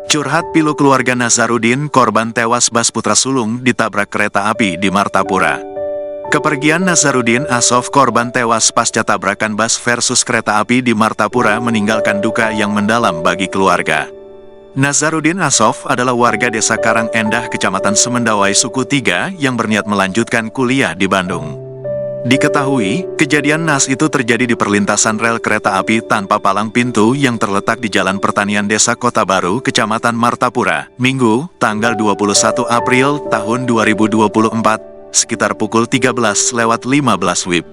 Curhat pilu keluarga Nazarudin, korban tewas bas putra sulung ditabrak kereta api di Martapura. Kepergian Nazarudin Asof, korban tewas pasca tabrakan bus versus kereta api di Martapura, meninggalkan duka yang mendalam bagi keluarga. Nazarudin Asof adalah warga desa Karang Endah, Kecamatan Semendawai, suku Tiga, yang berniat melanjutkan kuliah di Bandung. Diketahui, kejadian naas itu terjadi di perlintasan rel kereta api tanpa palang pintu yang terletak di Jalan Pertanian Desa Kota Baru, Kecamatan Martapura, Minggu, tanggal 21 April tahun 2024, sekitar pukul 13:15 WIB.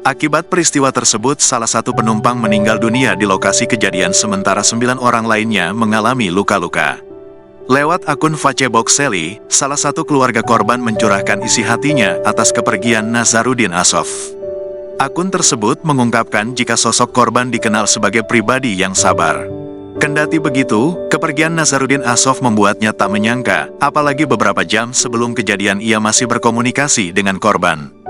Akibat peristiwa tersebut, salah satu penumpang meninggal dunia di lokasi kejadian, sementara 9 orang lainnya mengalami luka-luka. Lewat akun Facebook Sally, salah satu keluarga korban mencurahkan isi hatinya atas kepergian Nazarudin Asof. Akun tersebut mengungkapkan jika sosok korban dikenal sebagai pribadi yang sabar. Kendati begitu, kepergian Nazarudin Asof membuatnya tak menyangka, apalagi beberapa jam sebelum kejadian ia masih berkomunikasi dengan korban.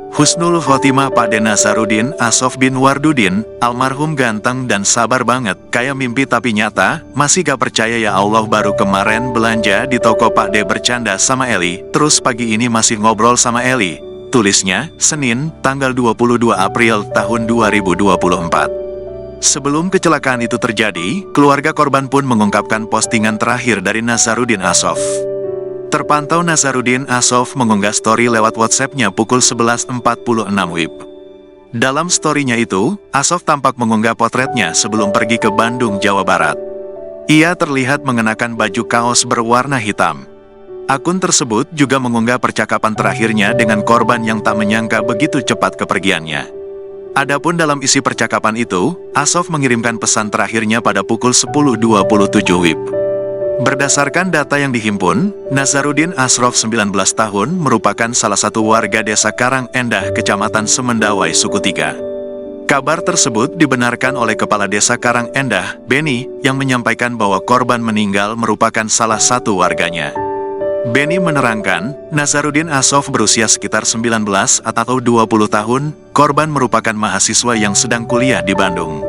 Husnul Khotimah Pak De Nazarudin Asof bin Wardudin, almarhum ganteng dan sabar banget, kayak mimpi tapi nyata, masih gak percaya ya Allah, baru kemarin belanja di toko Pak De bercanda sama Eli, terus pagi ini masih ngobrol sama Eli, tulisnya, Senin, tanggal 22 April tahun 2024. Sebelum kecelakaan itu terjadi, keluarga korban pun mengungkapkan postingan terakhir dari Nazarudin Asof. Terpantau Nazarudin Asof mengunggah story lewat WhatsApp-nya pukul 11.46 WIB. Dalam story-nya itu, Asof tampak mengunggah potretnya sebelum pergi ke Bandung, Jawa Barat. Ia terlihat mengenakan baju kaos berwarna hitam. Akun tersebut juga mengunggah percakapan terakhirnya dengan korban yang tak menyangka begitu cepat kepergiannya. Adapun dalam isi percakapan itu, Asof mengirimkan pesan terakhirnya pada pukul 10.27 WIB. Berdasarkan data yang dihimpun, Nazarudin Asof 19 tahun merupakan salah satu warga desa Karang Endah, Kecamatan Semendawai, suku Tiga. Kabar tersebut dibenarkan oleh Kepala Desa Karang Endah, Beni, yang menyampaikan bahwa korban meninggal merupakan salah satu warganya. Beni menerangkan, Nazarudin Asof berusia sekitar 19 atau 20 tahun, korban merupakan mahasiswa yang sedang kuliah di Bandung.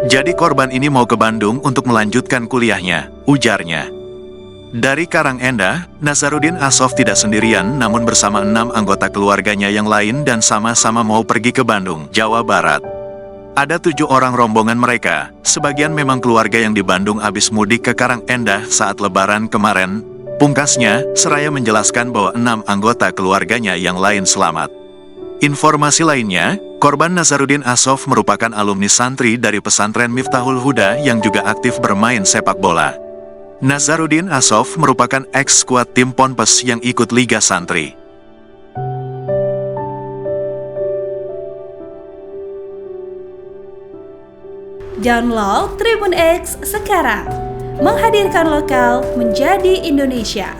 Jadi korban ini mau ke Bandung untuk melanjutkan kuliahnya, ujarnya. Dari Karang Endah, Nazarudin Asof tidak sendirian namun bersama 6 anggota keluarganya yang lain dan sama-sama mau pergi ke Bandung, Jawa Barat. Ada 7 orang rombongan mereka, sebagian memang keluarga yang di Bandung habis mudik ke Karang Endah saat Lebaran kemarin. Pungkasnya, seraya menjelaskan bahwa 6 anggota keluarganya yang lain selamat. Informasi lainnya, korban Nazarudin Asof merupakan alumni santri dari pesantren Miftahul Huda yang juga aktif bermain sepak bola. Nazarudin Asof merupakan ex-skuad tim Ponpes yang ikut Liga Santri. Download Tribun X sekarang, menghadirkan lokal menjadi Indonesia.